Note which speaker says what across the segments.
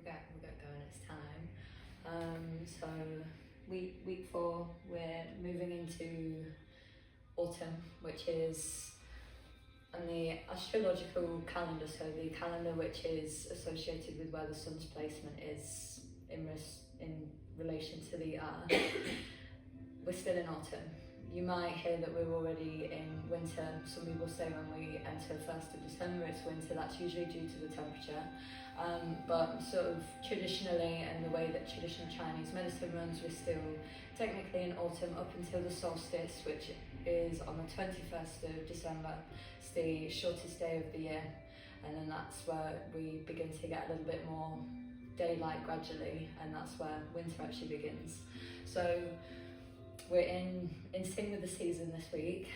Speaker 1: we'll get going. It's time. So week 4, we're moving into autumn, which is on the astrological calendar. So the calendar which is associated with where the sun's placement is in relation to the earth. We're still in autumn. You might hear that we're already in winter. Some people say when we enter 1st of December it's winter. That's usually due to the temperature. But sort of traditionally, and the way that traditional Chinese medicine runs, we're still technically in autumn up until the solstice, which is on the 21st of December. It's the shortest day of the year, and then that's where we begin to get a little bit more daylight gradually, and that's where winter actually begins. So we're in sync with the season this week.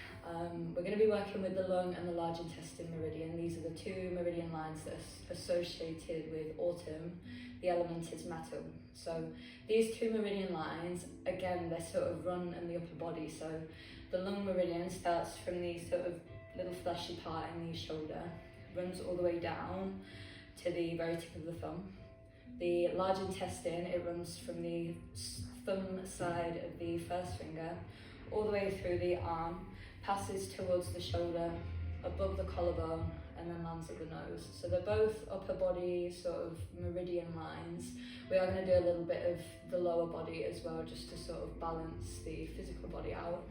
Speaker 1: We're going to be working with the lung and the large intestine meridian. These are the 2 meridian lines that are associated with autumn. The element is metal. So these 2 meridian lines, again, they sort of run in the upper body. So the lung meridian starts from the sort of little fleshy part in the shoulder, runs all the way down to the very tip of the thumb. The large intestine, it runs from the thumb side of the first finger all the way through the arm, passes towards the shoulder, above the collarbone, and then lands at the nose. So they're both upper body sort of meridian lines. We are going to do a little bit of the lower body as well, just to sort of balance the physical body out.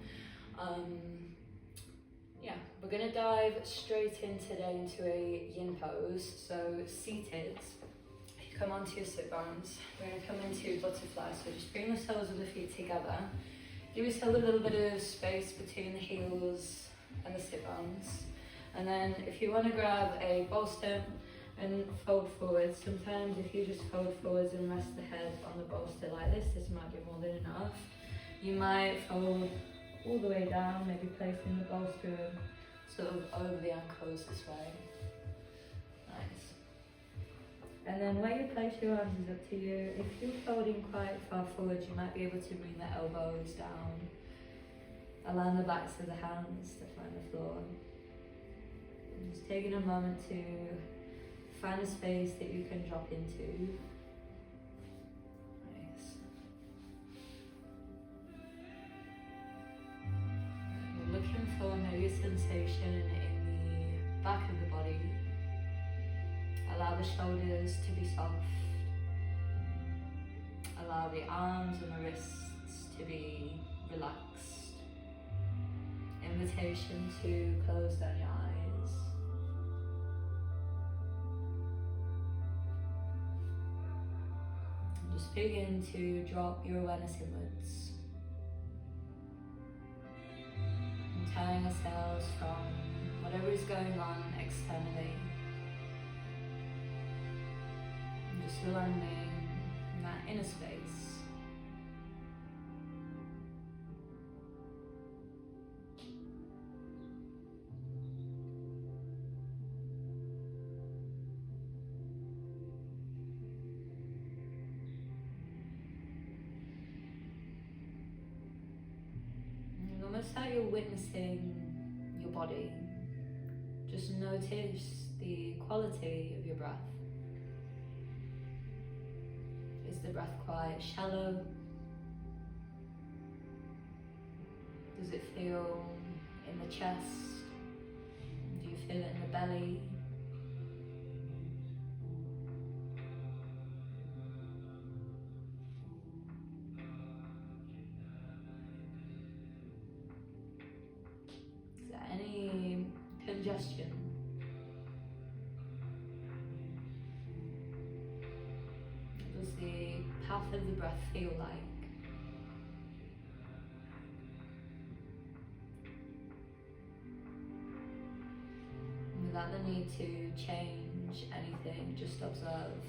Speaker 1: Yeah, we're going to dive straight in today into a yin pose. So seated, come onto your sit bones. We're going to come into butterfly, so just bring the soles of the feet together. Give yourself a little bit of space between the heels and the sit bones. And then if you want to grab a bolster and fold forward, sometimes if you just fold forwards and rest the head on the bolster like this might be more than enough. You might fold all the way down, maybe placing the bolster sort of over the ankles this way. Nice. And then where you place your arms is up to you. If you're folding quite far forward, you might be able to bring the elbows down, align the backs of the hands to find the floor. And just taking a moment to find a space that you can drop into. Nice. You're looking for maybe a sensation in the back of the body. Allow the shoulders to be soft. Allow the arms and the wrists to be relaxed. Invitation to close down your eyes. And just begin to drop your awareness inwards. Untying ourselves from whatever is going on externally. Just landing in that inner space. And almost like you're witnessing your body. Just notice the quality of your breath. Is the breath quite shallow? Does it feel in the chest? Do you feel it in the belly? Is there any congestion? The path of the breath feel like? And without the need to change anything, just observe.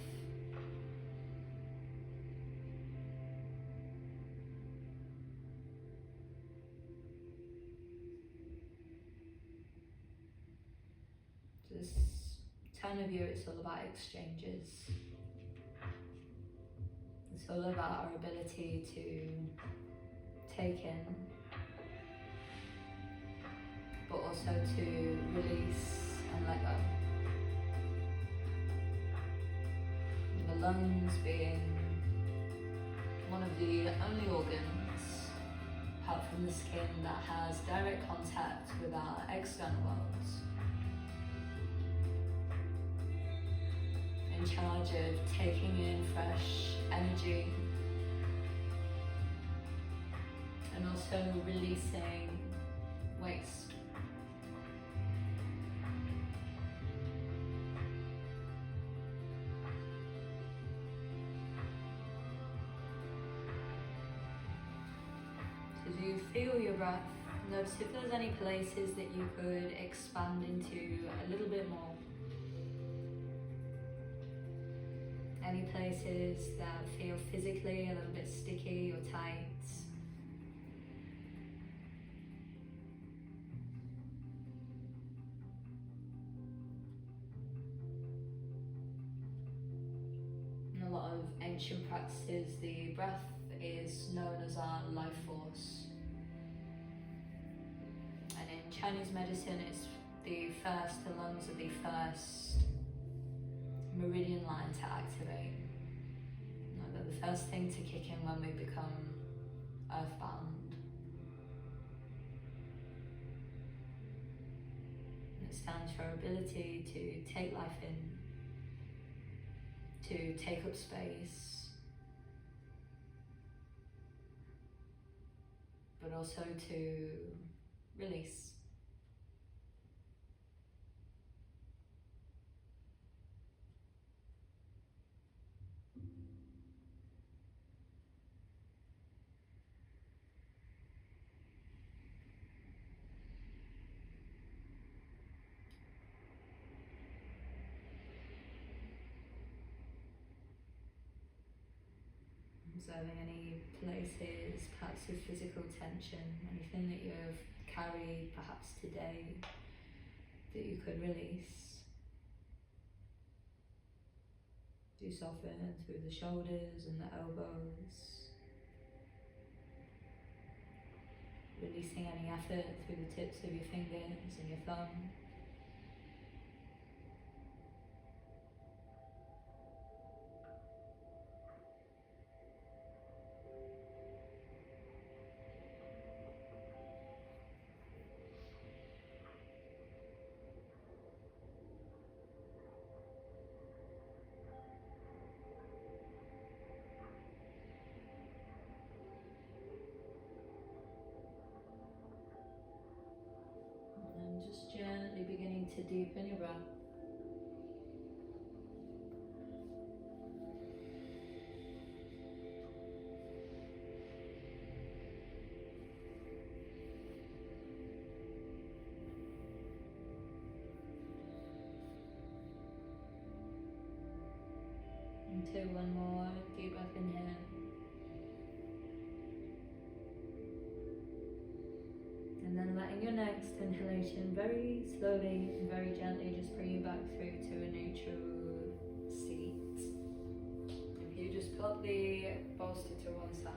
Speaker 1: This time of year, it's all about exchanges. It's all about our ability to take in, but also to release and let go. The lungs being one of the only organs, apart from the skin, that has direct contact with our external worlds. In charge of taking in fresh energy and also releasing waste. As you feel your breath, notice if there's any places that you could expand into a little bit more. Any places that feel physically a little bit sticky or tight. In a lot of ancient practices, the breath is known as our life force. And in Chinese medicine, it's the lungs are the first meridian line to activate. They're the first thing to kick in when we become earthbound. And it stands for our ability to take life in, to take up space, but also to release. Observing any places, perhaps of physical tension, anything that you've carried perhaps today that you could release. Do soften through the shoulders and the elbows, releasing any effort through the tips of your fingers and your thumb. Just gently beginning to deepen your breath. Into one more deep breath in here. And then letting your next inhalation very slowly and very gently just bring you back through to a neutral seat. If you just put the bolster to one side.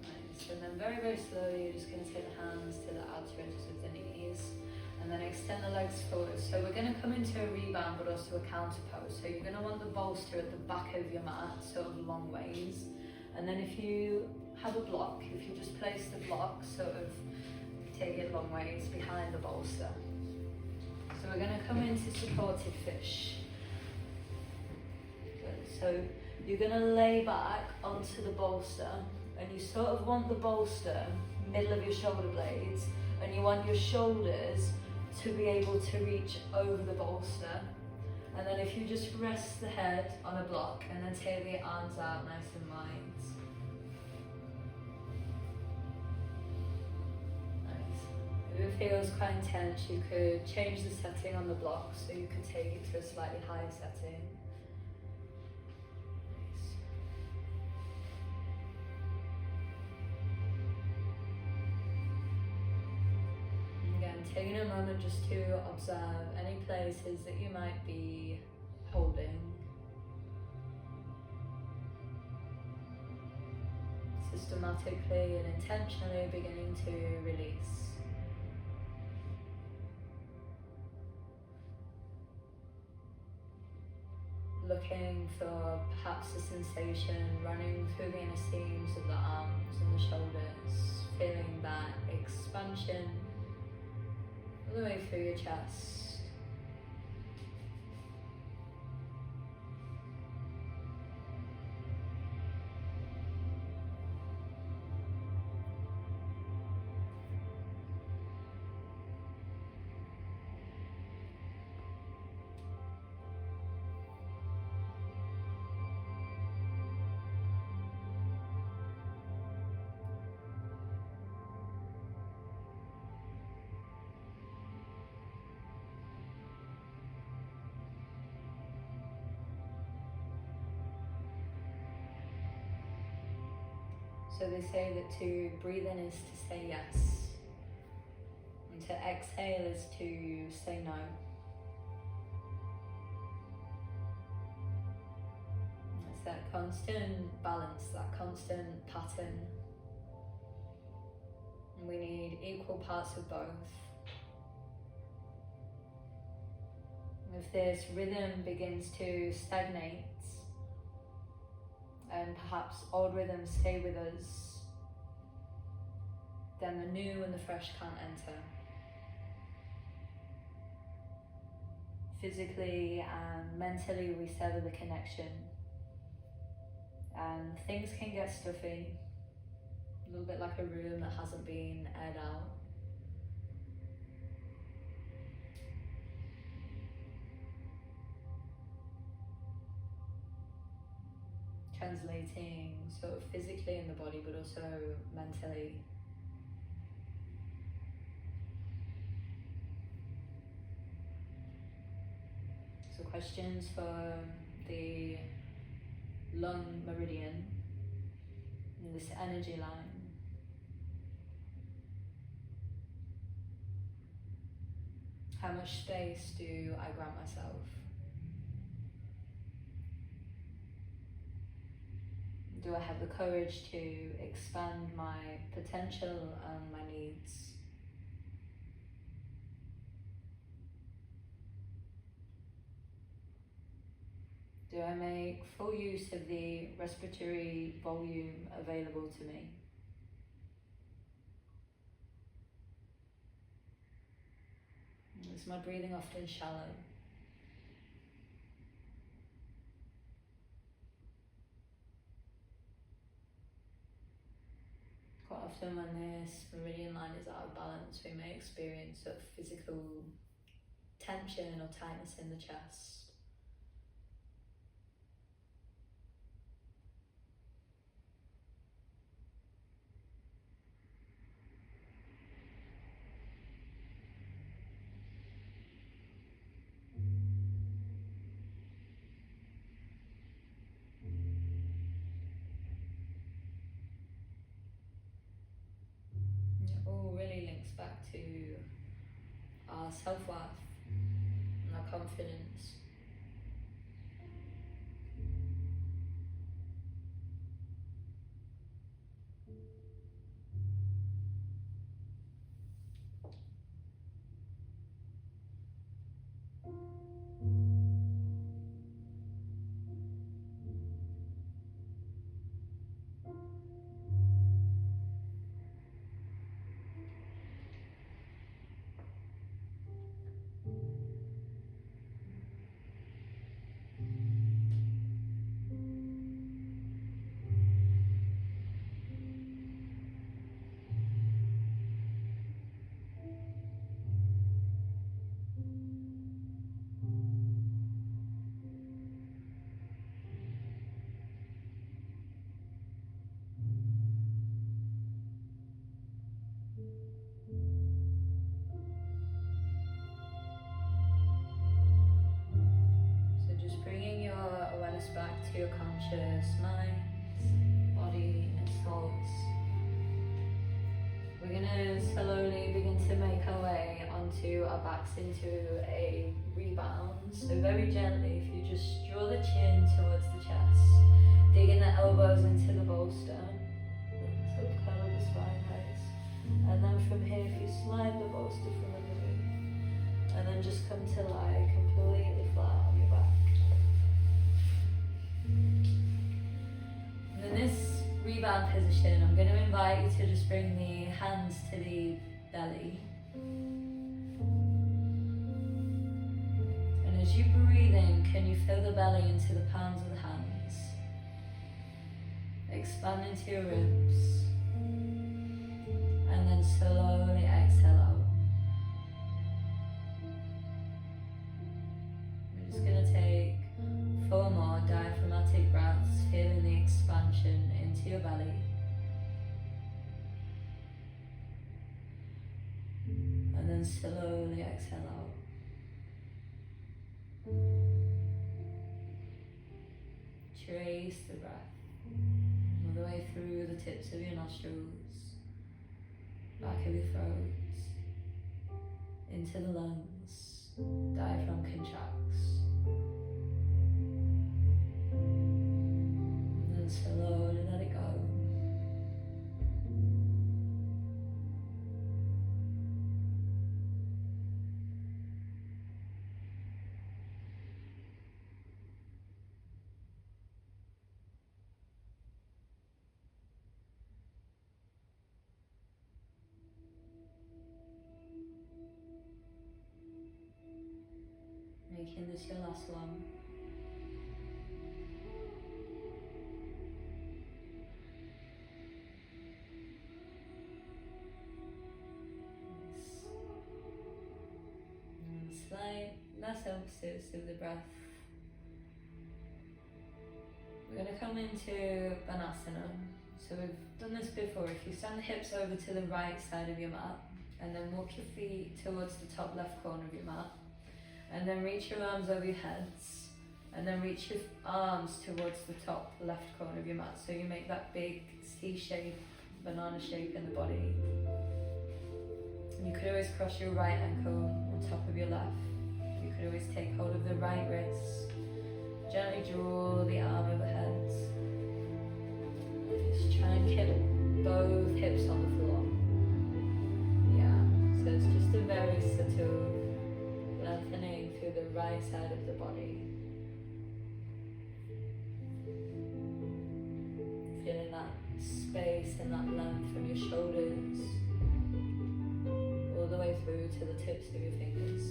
Speaker 1: Nice. And then very, very slowly you're just going to take the hands to the outer edges of the knees. And then extend the legs forward. So we're going to come into a rebound but also a counter pose. So you're going to want the bolster at the back of your mat, sort of long ways. And then if you have a block, if you just place the block, sort of take it long ways behind the bolster. So we're going to come into supported fish. Good. So you're going to lay back onto the bolster and you sort of want the bolster middle of your shoulder blades and you want your shoulders to be able to reach over the bolster. And then if you just rest the head on a block and then take the arms out nice and wide. Nice. If it feels quite intense, you could change the setting on the block so you could take it to a slightly higher setting. Taking a moment just to observe any places that you might be holding. Systematically and intentionally beginning to release. looking for perhaps a sensation running through the inner seams of the arms and the shoulders, feeling that expansion all the way through your chest. So they say that to breathe in is to say yes, and to exhale is to say no. It's that constant balance, that constant pattern. And we need equal parts of both. If this rhythm begins to stagnate, and perhaps old rhythms stay with us, then the new and the fresh can't enter. Physically and mentally we sever the connection, and things can get stuffy, a little bit like a room that hasn't been aired out. Translating sort of physically in the body, but also mentally. So questions for the lung meridian, in this energy line. How much space do I grant myself? Do I have the courage to expand my potential and my needs? Do I make full use of the respiratory volume available to me? Is my breathing often shallow? Quite often when this meridian line is out of balance, we may experience sort of physical tension or tightness in the chest. It all really links back to our self-worth and our confidence. Back to your conscious mind, body and thoughts. We're going to slowly begin to make our way onto our backs into a rebound. So very gently, if you just draw the chin towards the chest, digging the elbows into the bolster, sort of curl the spine nice. And then from here, if you slide the bolster from underneath, and then just come to lie completely flat on your back. And in this rebound position, I'm going to invite you to just bring the hands to the belly. And as you breathe in, can you fill the belly into the palms of the hands? Expand into your ribs. And then slowly exhale out. We're just going to take 4 more diaphragmatic breaths, feeling the expansion into your belly. And then slowly exhale out. Trace the breath all the way through the tips of your nostrils, back of your throat, into the lungs, diaphragm contracts. And then slowly let it go. Making this your last one. And slight less emphasis of the breath. We're going to come into Banasana. So we've done this before. If you stand the hips over to the right side of your mat, and then walk your feet towards the top left corner of your mat, and then reach your arms over your heads, and then reach your arms towards the top left corner of your mat. So you make that big C shape, banana shape in the body. You could always cross your right ankle on top of your left. You could always take hold of the right wrist. Gently draw the arm overhead. Just try and keep both hips on the floor. Yeah, so it's just a very subtle lengthening through the right side of the body. Feeling that space and that length from your shoulders all the way through to the tips of your fingers.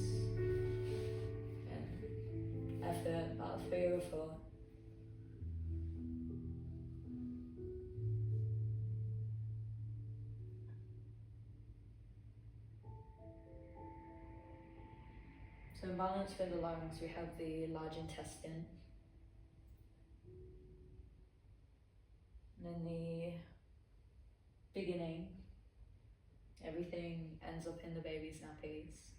Speaker 1: And effort about 3 or 4. So in balance for the lungs, we have the large intestine. And in the beginning, everything ends up in the baby's nappies.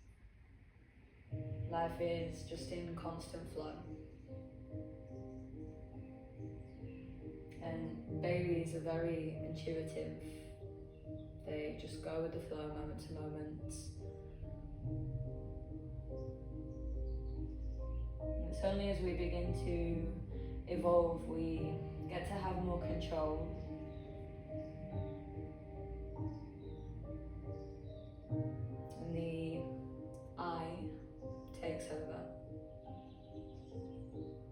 Speaker 1: Life is just in constant flow. And babies are very intuitive. They just go with the flow moment to moment. It's only as we begin to evolve we get to have more control. And the I takes over.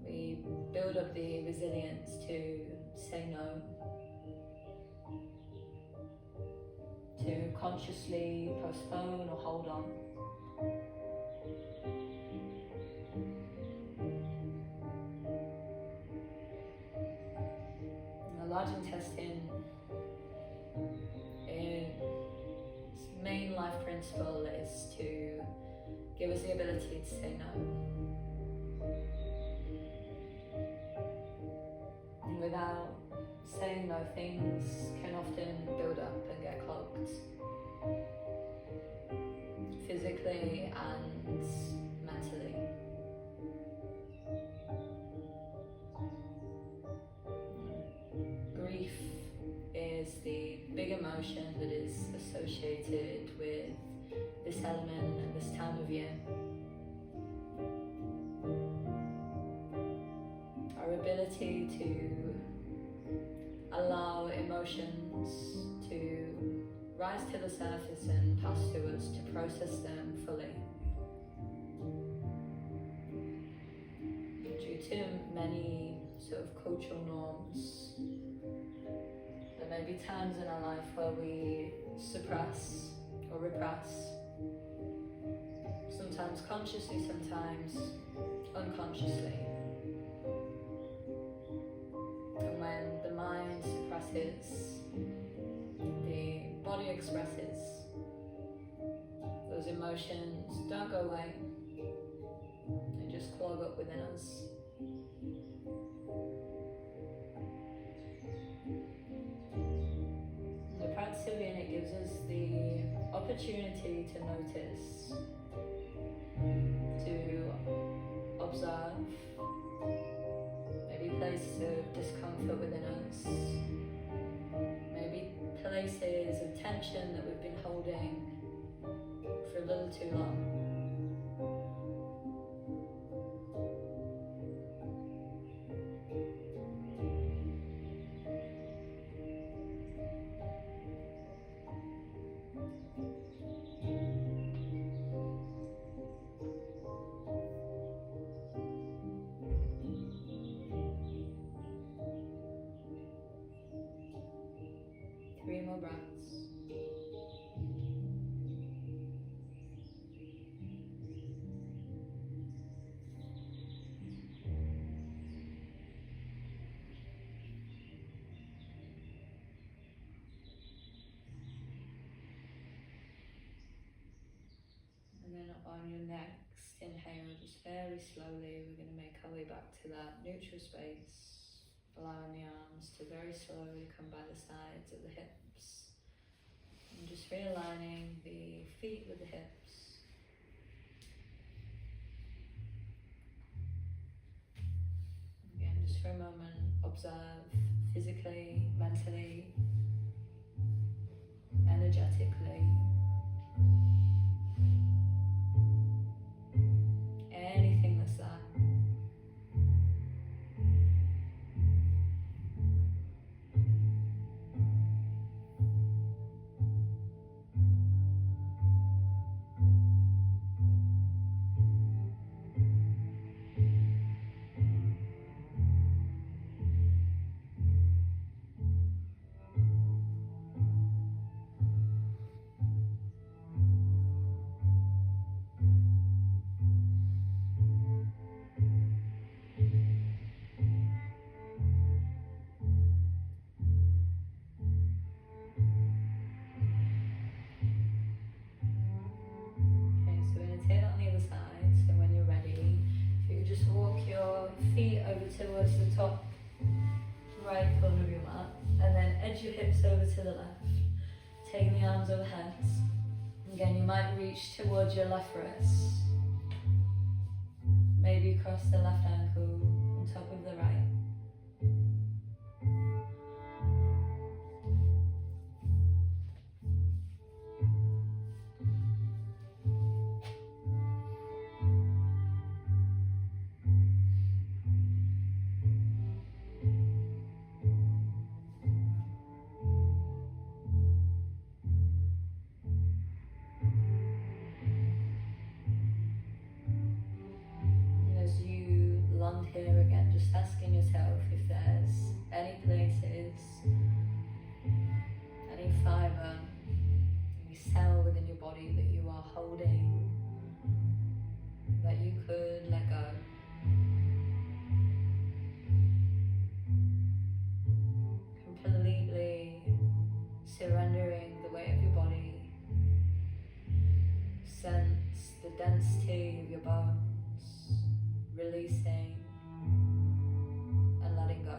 Speaker 1: We build up the resilience to say no, to consciously postpone or hold on. The large intestine, its main life principle is to give us the ability to say no. And without saying no, things can often build up and get clogged, physically and mentally. Grief is the big emotion that is associated with this element and this time of year. Our ability to allow emotions to rise to the surface and pass through us, to process them fully. Due to many sort of cultural norms. There may be times in our life where we suppress or repress, sometimes consciously, sometimes unconsciously. And when the mind suppresses, the body expresses. Those emotions don't go away, they just clog up within us. The practice of being, it gives us the opportunity to notice, to observe, maybe places of discomfort within us, maybe places of tension that we've been holding for a little too long. 3 more breaths. And then on your next inhale, just very slowly, we're going to make our way back to that neutral space, allowing the arms to very slowly come by the sides of the hips. And just realigning the feet with the hips. Again, just for a moment, observe physically, mentally, energetically. Anything that's there. Towards the top right corner of your mat, and then edge your hips over to the left, taking the arms overhead. Again, you might reach towards your left wrist, maybe cross the left ankle on top of the right. Here again, just asking yourself if there's any places, any fibre, any cell within your body that you are holding, that you could let go. Completely surrendering the weight of your body. Sense the density of your bones, releasing and letting go.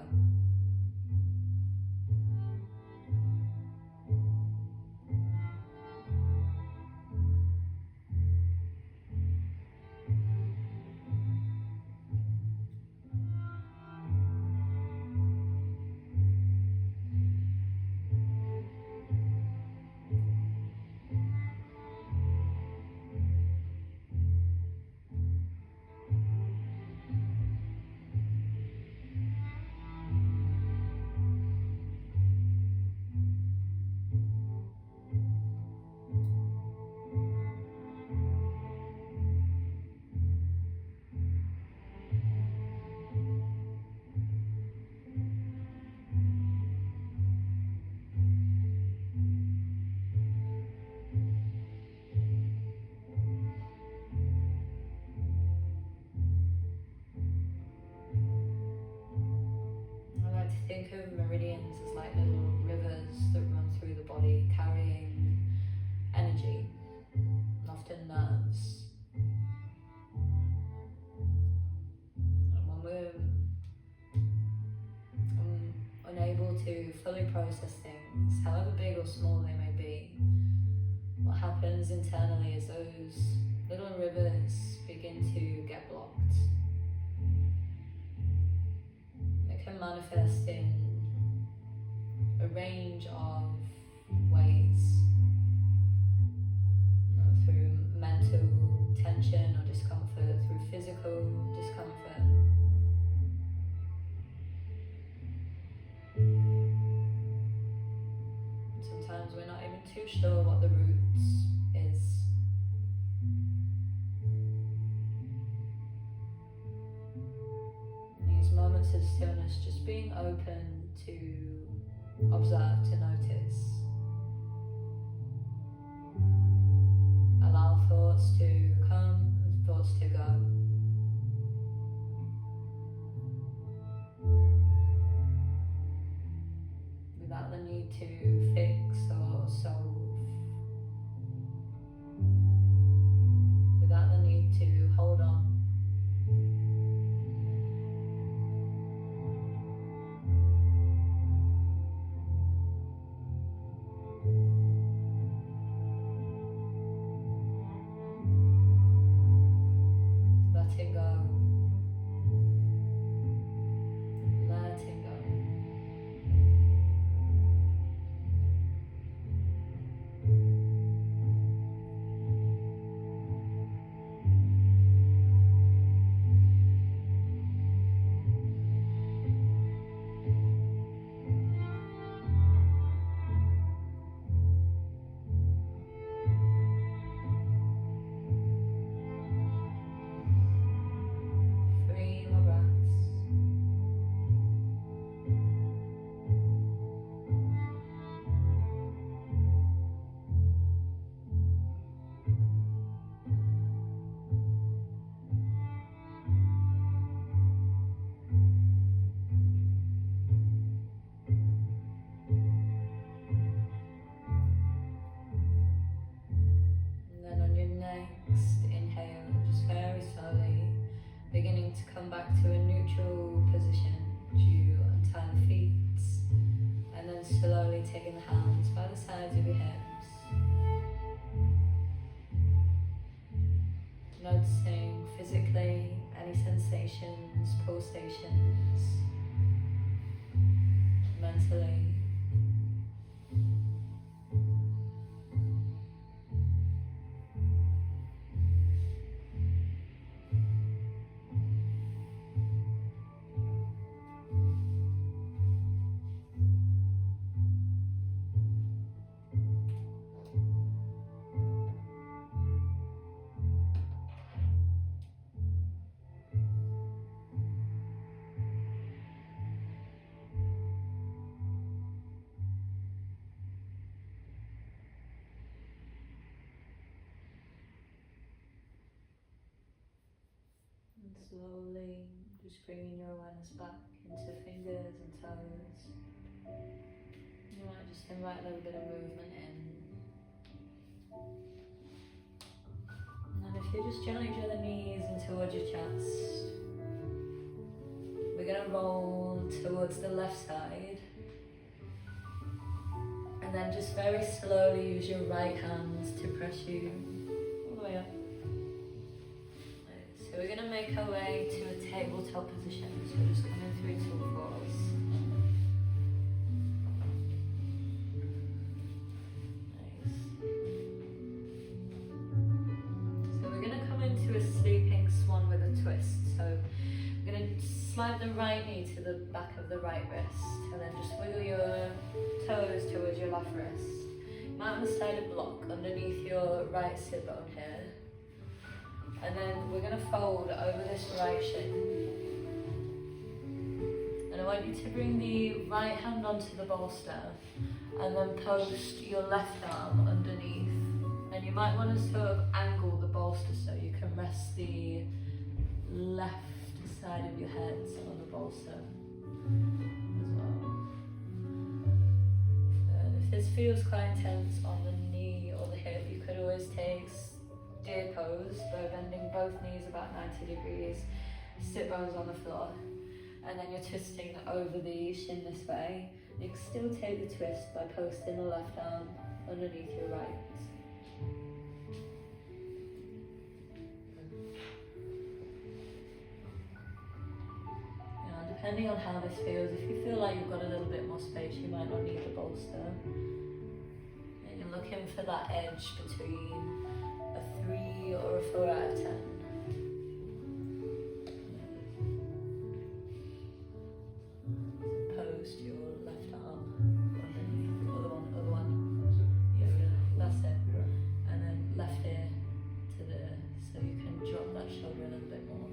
Speaker 1: meridians as like little rivers that run through the body, carrying energy, and often nerves. And when we're unable to fully process things, however big or small they may be, what happens internally is those little rivers begin to get blocked. It can manifest in a range of ways, through mental tension or discomfort, through physical discomfort. Sometimes we're not even too sure what the roots is. These moments of stillness, just being open to observe, to notice. Allow thoughts to come and thoughts to go. Without the need to fix or solve. Without the need to hold on. Letting go. Letting go. Come back to a neutral position. You untie the feet and then slowly taking the hands by the sides of your hips. Noticing physically any sensations, pulsations, mentally. Slowly, just bringing your awareness back into fingers and toes. You might just invite a little bit of movement in. And then if you just gently draw the knees in towards your chest, we're going to roll towards the left side. And then just very slowly use your right hand to press you all the way up. So we're going to make our way to a tabletop position, so we're just coming through to the floors. Nice. So we're going to come into a sleeping swan with a twist. So we're going to slide the right knee to the back of the right wrist, and then just wiggle your toes towards your left wrist. You might want to slide a block underneath your right sit bone here. And then we're going to fold over this right shin. And I want you to bring the right hand onto the bolster and then post your left arm underneath. And you might want to sort of angle the bolster so you can rest the left side of your head on the bolster as well. feels quite intense on the knee or the hip, you could always take deer pose by bending both knees about 90 degrees, sit bones on the floor, and then you're twisting over the shin this way. You can still take the twist by posting the left arm underneath your right. Depending on how this feels, if you feel like you've got a little bit more space, you might not need the bolster. And you're looking for that edge between a 3 or a 4 out of 10. Post your left arm underneath, other one. Yeah, that's it. And then left ear to the, so you can drop that shoulder a little bit more.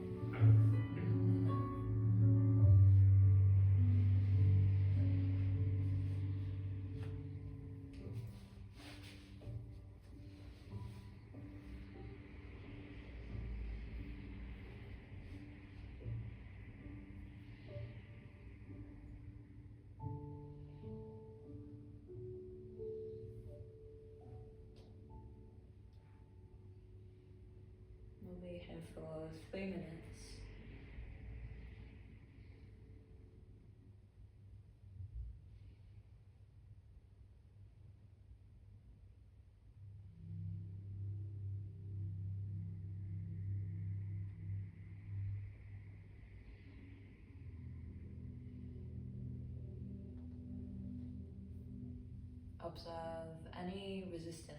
Speaker 1: We'll be here for 3 minutes. Observe any resistance.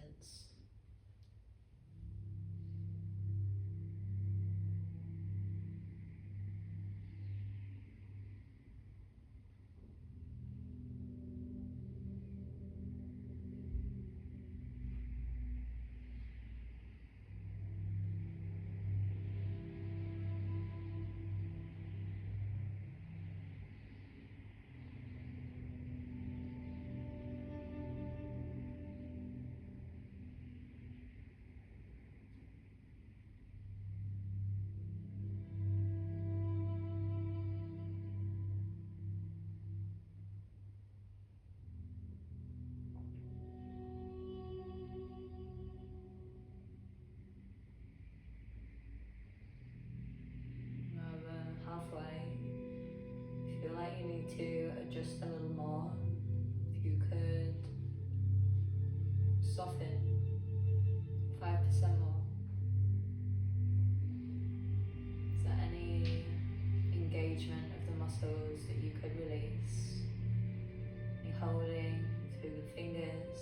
Speaker 1: Halfway, if you feel like you need to adjust a little more, if you could soften 5% more. Is there any engagement of the muscles that you could release? You're holding through the fingers,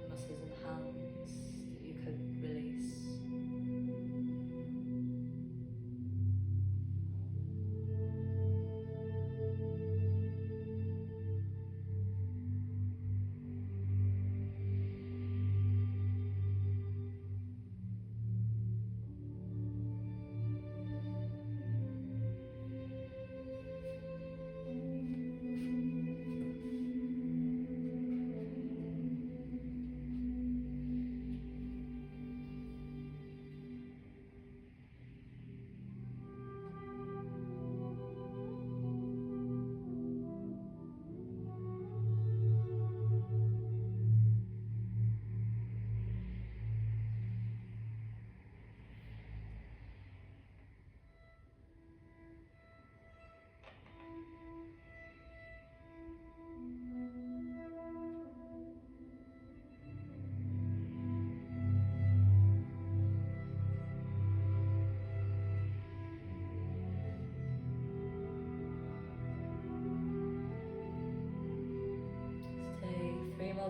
Speaker 1: the muscles in the hands that you could release.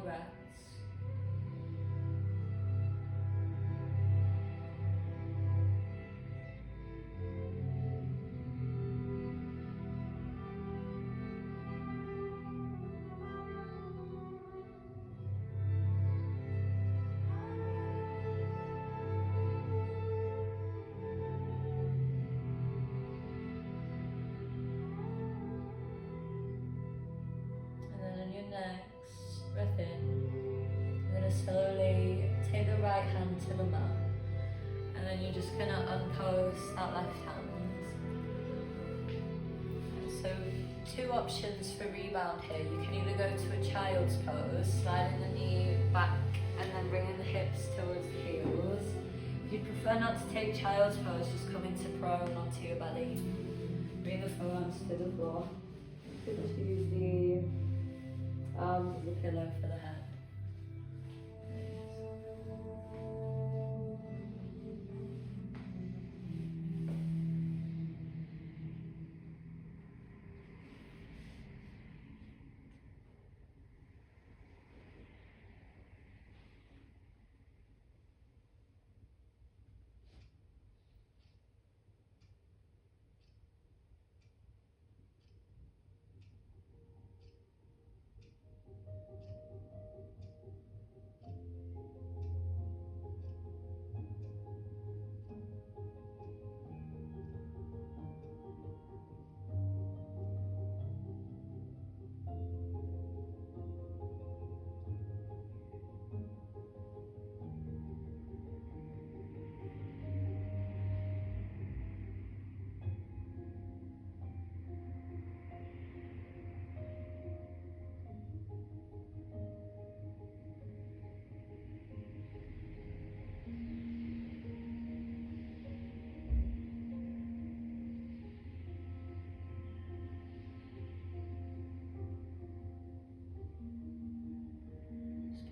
Speaker 1: Breaths. And then on your next breath in, you're going to slowly take the right hand to the mat, and then you're just going to unpost that left hand. So So two options for rebound here. You can either go to a child's pose, sliding the knee back and then bringing the hips towards the heels. If you prefer not to take child's pose, just come into prone onto your belly. Bring the forearms to the floor. You can just use the arms as a pillow for the head.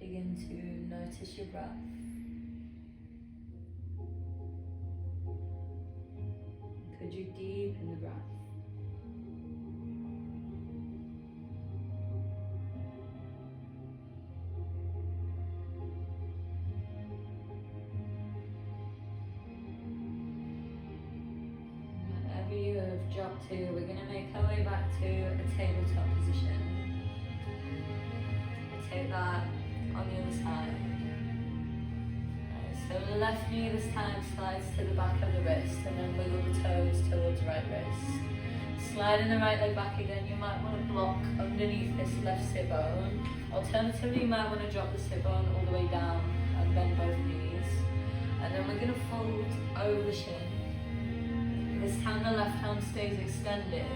Speaker 1: Begin to notice your breath. Could you deepen the breath? Whenever you have dropped to, we're going to make our way back to a tabletop position. Take that on the other side. So the left knee this time slides to the back of the wrist and then wiggle the toes towards the right wrist. Sliding the right leg back again, you might want to block underneath this left sit bone. Alternatively, you might want to drop the sit bone all the way down and bend both knees. And then we're going to fold over the shin. This time the left arm stays extended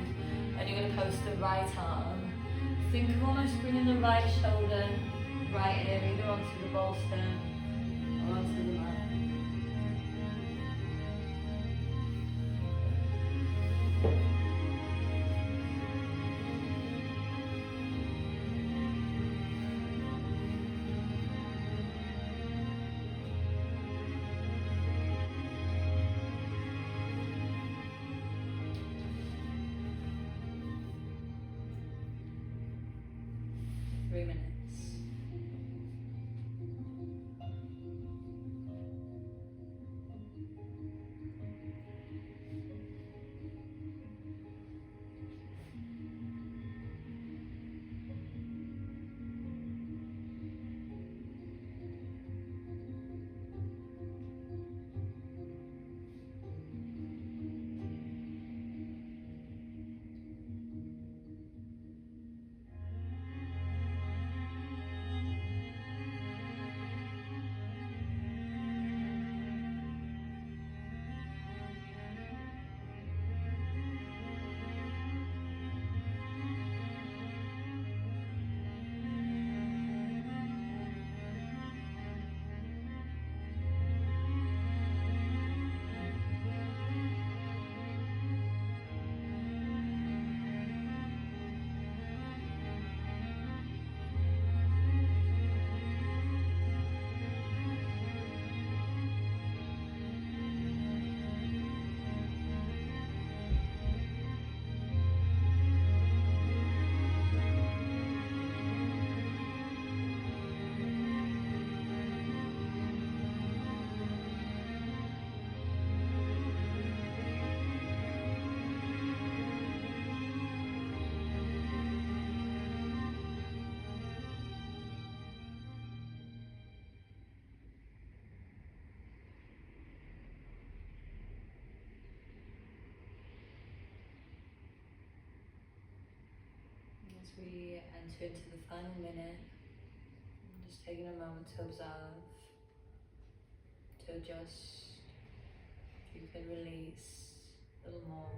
Speaker 1: and you're going to post the right arm. Think of almost bringing the right shoulder right here, either onto the bolster or onto the mat. 3 minutes. As we enter into the final minute, I'm just taking a moment to observe, to adjust. If you could release a little more.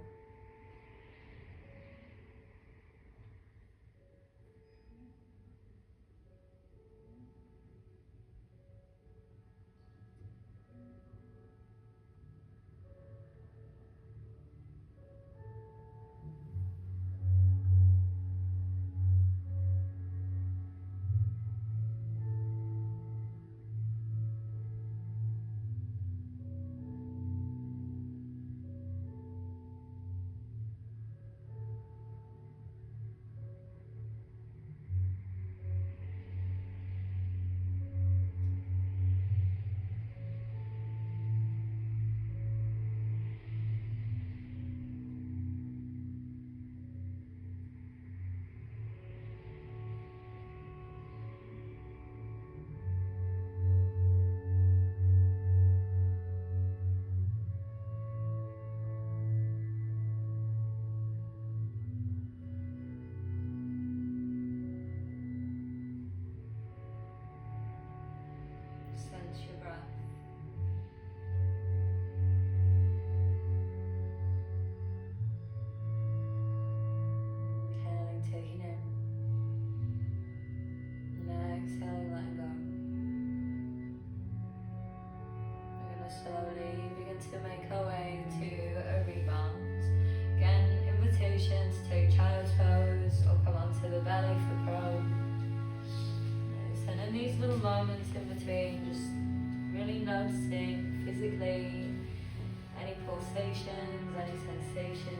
Speaker 1: little moments in between, just really noticing physically any pulsations, any sensations.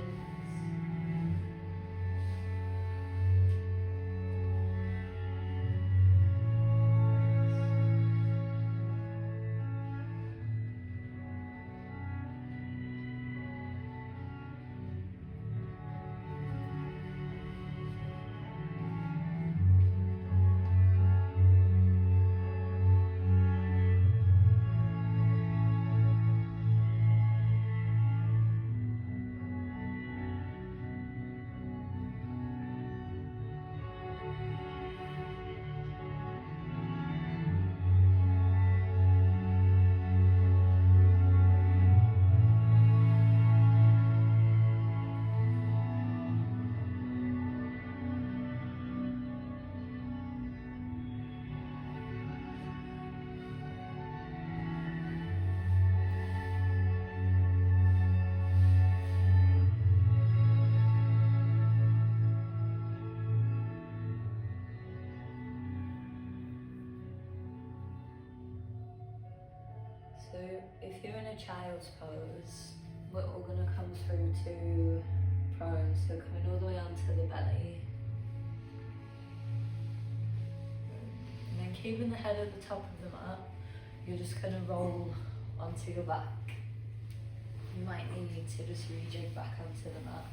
Speaker 1: So if you're in a child's pose, we're all going to come through to prone, so coming all the way onto the belly. And then keeping the head at the top of the mat, you're just going to roll onto your back. You might need to just rejig back onto the mat.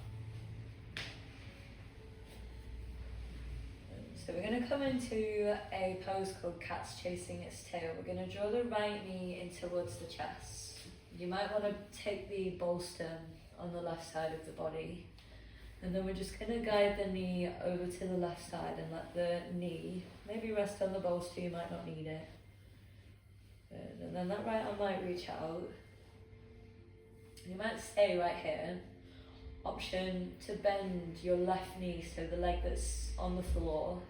Speaker 1: So we're going to come into a pose called Cat's Chasing Its Tail. We're going to draw the right knee in towards the chest. You might want to take the bolster on the left side of the body. And then we're just going to guide the knee over to the left side and let the knee maybe rest on the bolster, you might not need it. Good. And then that right arm might reach out. You might stay right here. Option to bend your left knee, so the leg that's on the floor,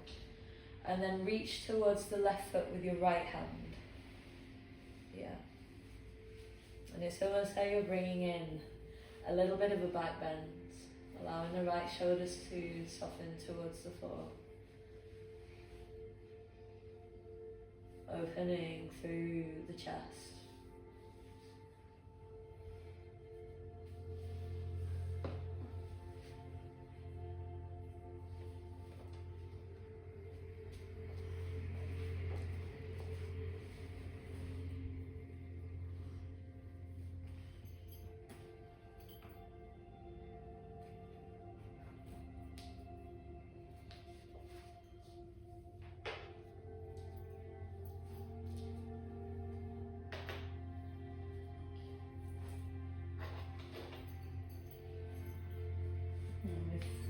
Speaker 1: and then reach towards the left foot with your right hand. Yeah. And it's almost like you're bringing in a little bit of a back bend, allowing the right shoulders to soften towards the floor. Opening through the chest.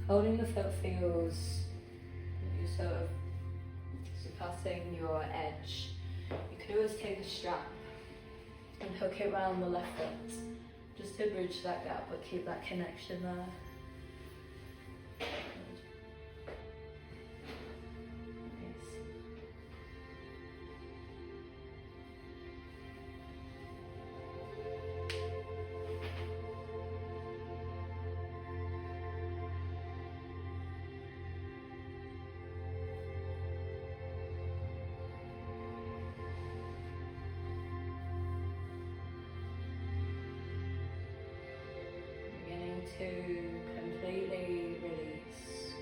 Speaker 1: Holding the foot feels you're sort of surpassing your edge. You could always take a strap and hook it around the left foot just to bridge that gap but keep that connection there. To completely release.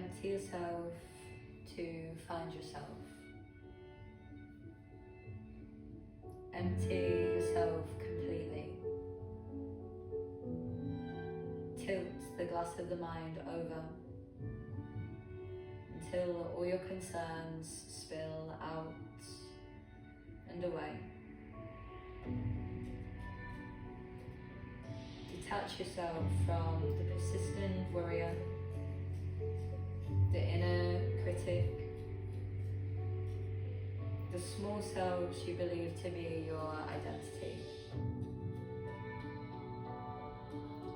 Speaker 1: Empty yourself to find yourself. Empty yourself completely. Tilt the glass of the mind over until all your concerns spill out and away. Detach yourself from the persistent worrier, the inner critic, the small selves you believe to be your identity.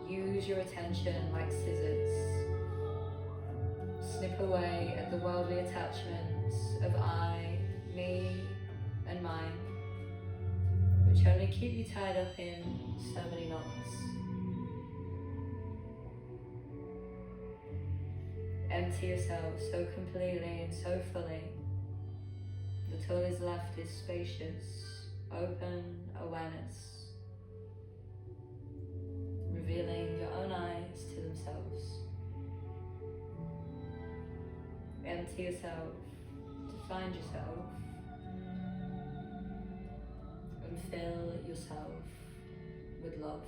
Speaker 1: Use your attention like scissors. Snip away at the worldly attachments of I, me, and mine, which only keep you tied up in so many knots. Empty yourself so completely and so fully that all is left is spacious, open awareness, revealing your own eyes to themselves. Empty yourself to find yourself and fill yourself with love.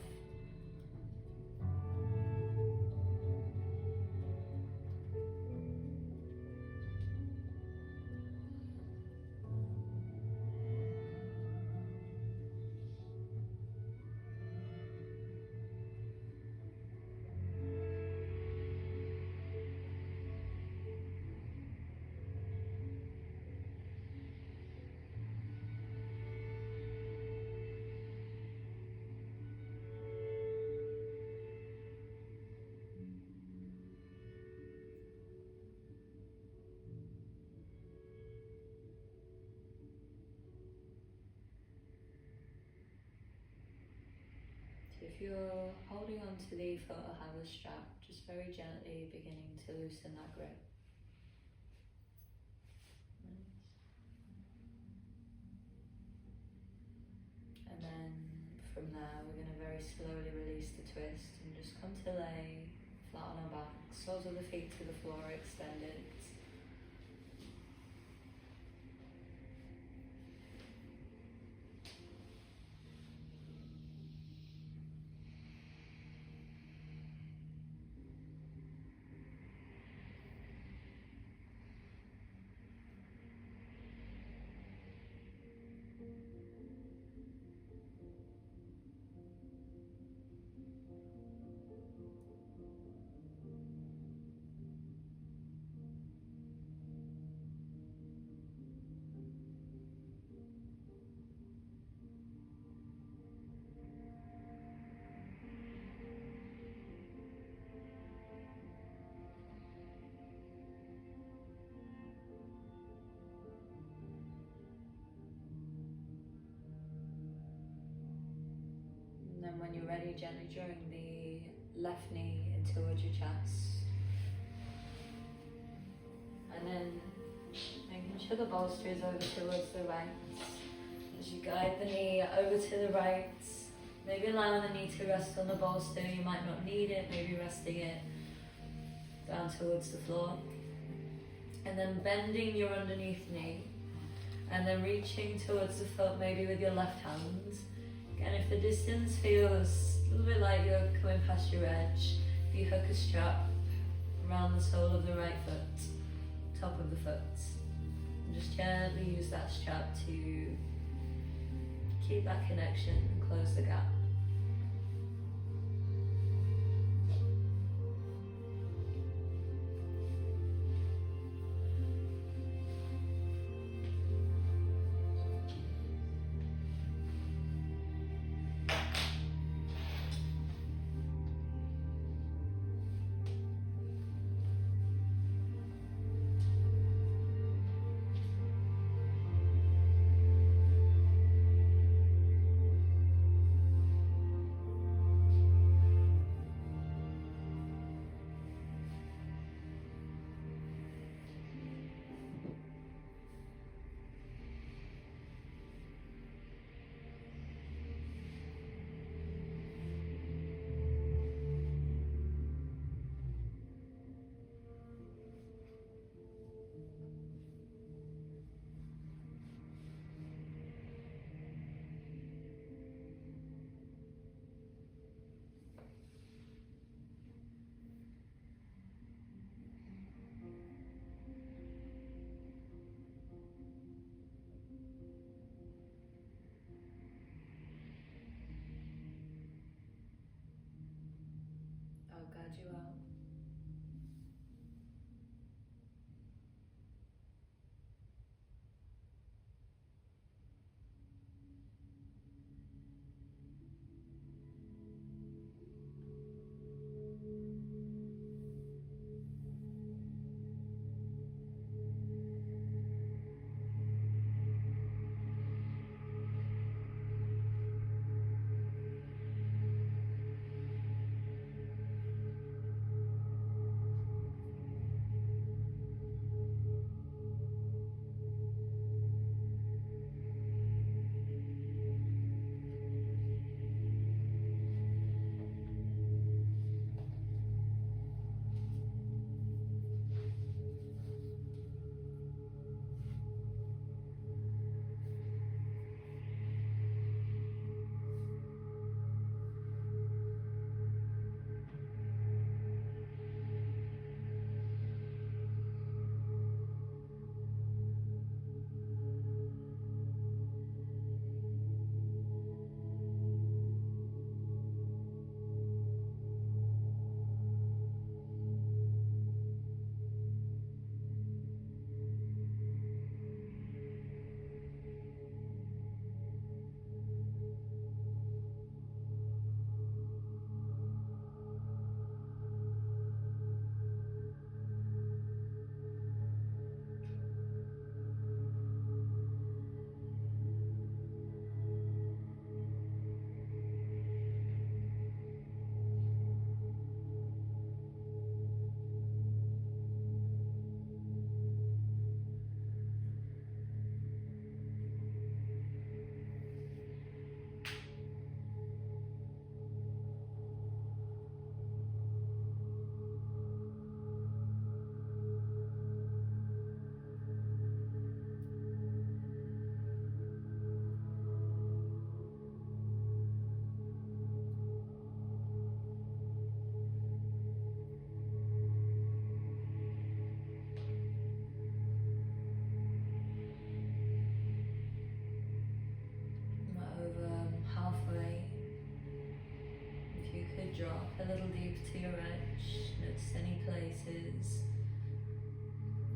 Speaker 1: If you're holding on to the photo handle strap, just very gently beginning to loosen that grip. And then from there, we're going to very slowly release the twist and just come to lay flat on our back, soles of the feet to the floor extended. And when you're ready, gently drawing the left knee in towards your chest. And then making sure the bolster is over towards the right. As you guide the knee over to the right, maybe allowing the knee to rest on the bolster. You might not need it, maybe resting it down towards the floor. And then bending your underneath knee. And then reaching towards the foot, maybe with your left hand. And if the distance feels a little bit like you're coming past your edge, you hook a strap around the sole of the right foot, top of the foot. And just gently use that strap to keep that connection and close the gap. I'll guide you out. Halfway, if you could drop a little deeper to your edge, notice any places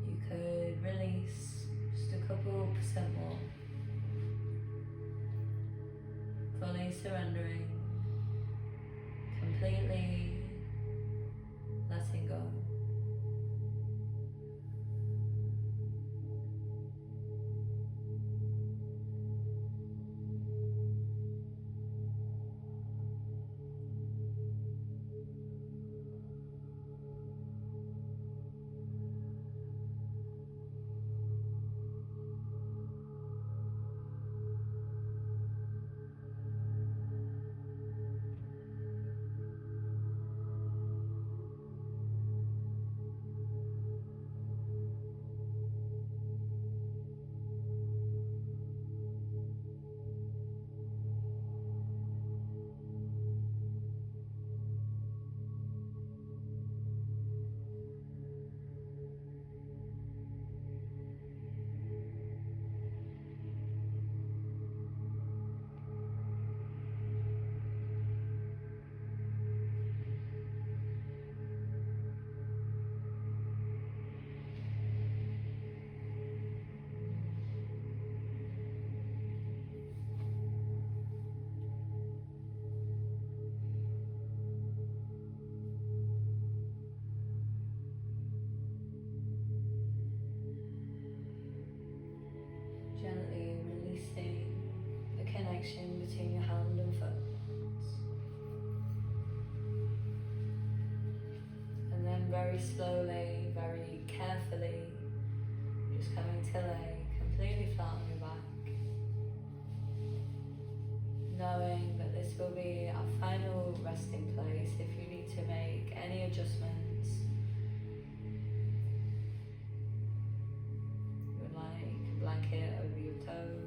Speaker 1: you could release just a couple % more, fully surrendering, completely letting go. Gently releasing the connection between your hand and foot. And then very slowly, very carefully, just coming to lay completely flat on your back. Knowing that this will be our final resting place if you need to make any adjustments. You would like a blanket over your toes.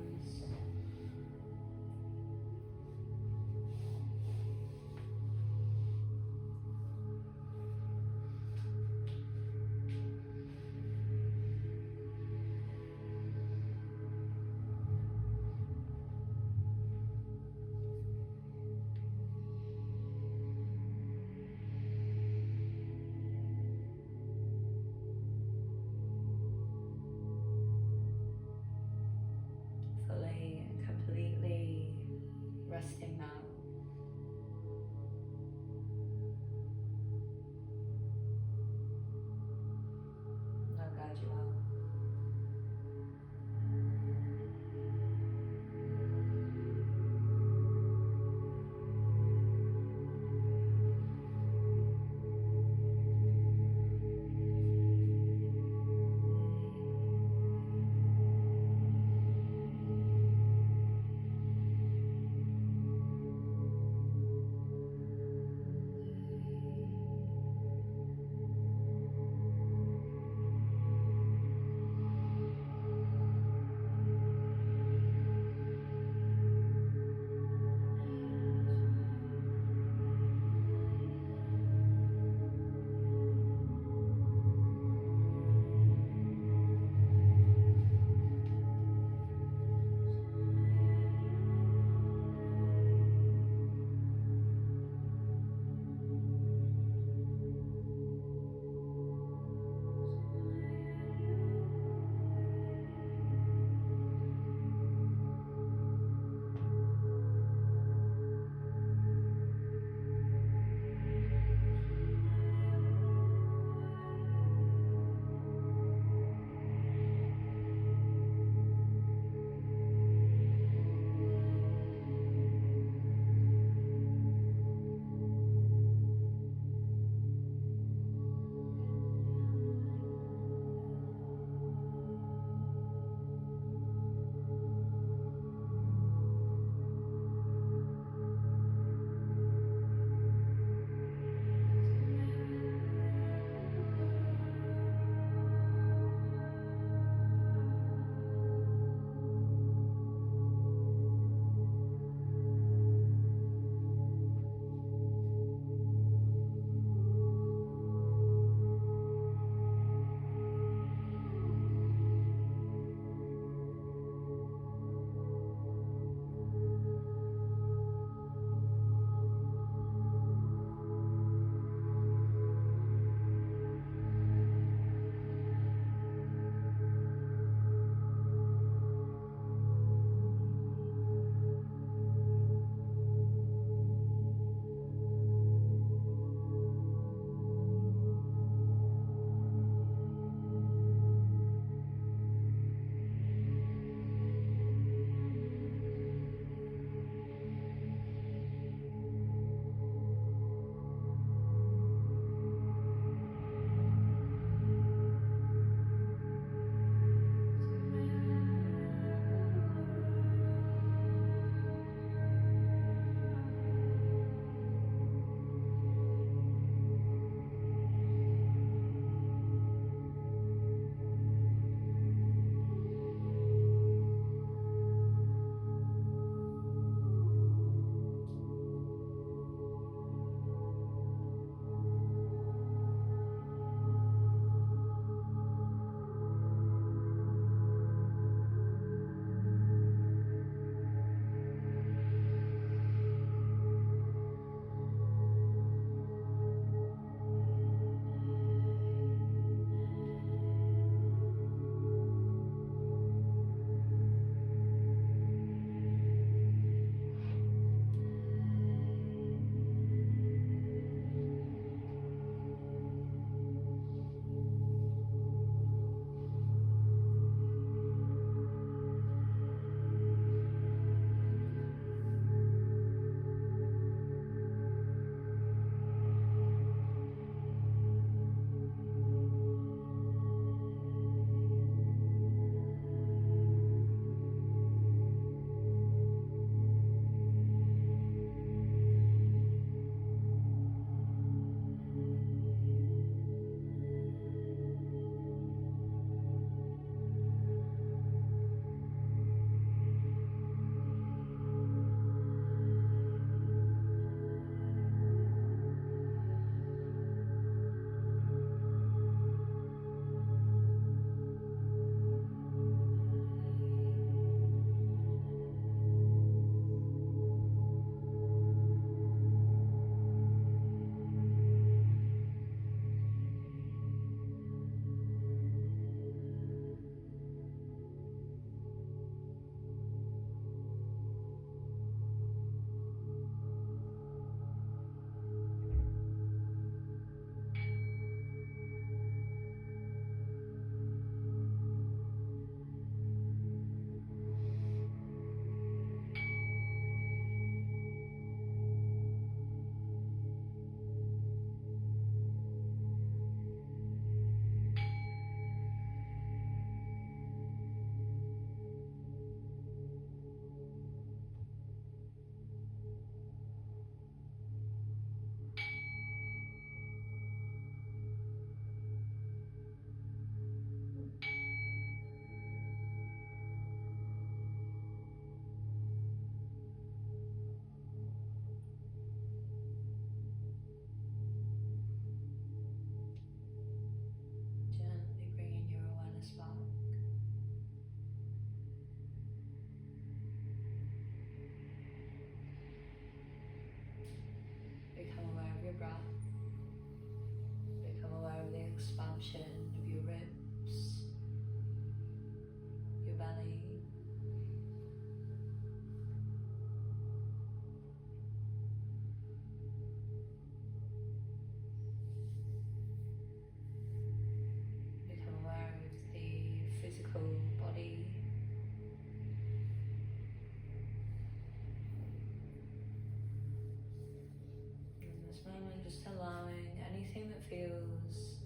Speaker 1: this moment, just allowing anything that feels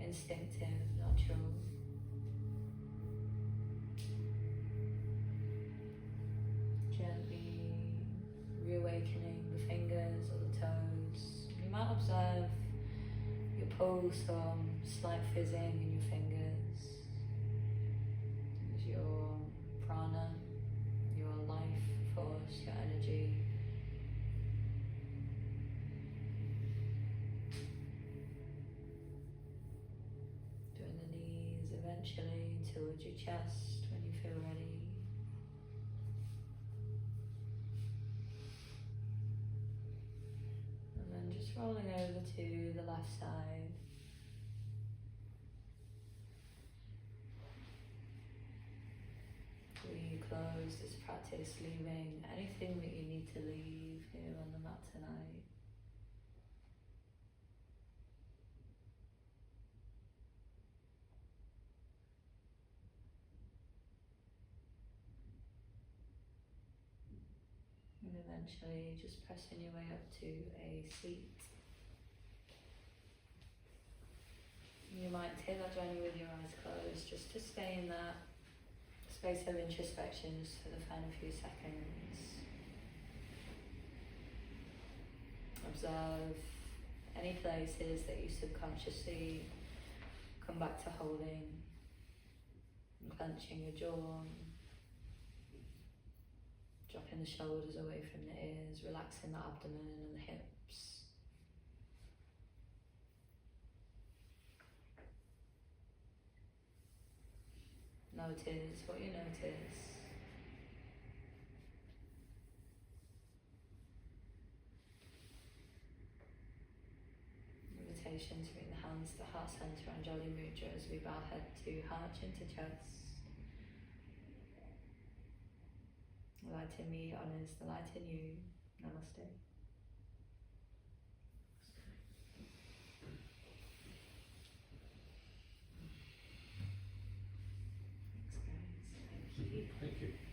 Speaker 1: instinctive, natural. Gently reawakening the fingers or the toes. You might observe your pulse, some slight fizzing in your fingers. As your prana, your life force, your energy. Doing the knees eventually towards your chest when you feel ready. And then just rolling over to the left side. We close this practice, leaving anything that you need to leave here on the mat tonight. And eventually just pressing your way up to a seat. You might take that journey with your eyes closed, just to stay in that space of introspection just for the final few seconds. Observe any places that you subconsciously come back to holding, and clenching your jaw, dropping the shoulders away from the ears, relaxing the abdomen and the hips. Notice what you notice. Invitation to bring the hands to the heart center, Anjali Mudra, as we bow head to heart, chin to chest. The light in me honors the light in you. Namaste. Thanks, guys. Thank you.
Speaker 2: Thank you.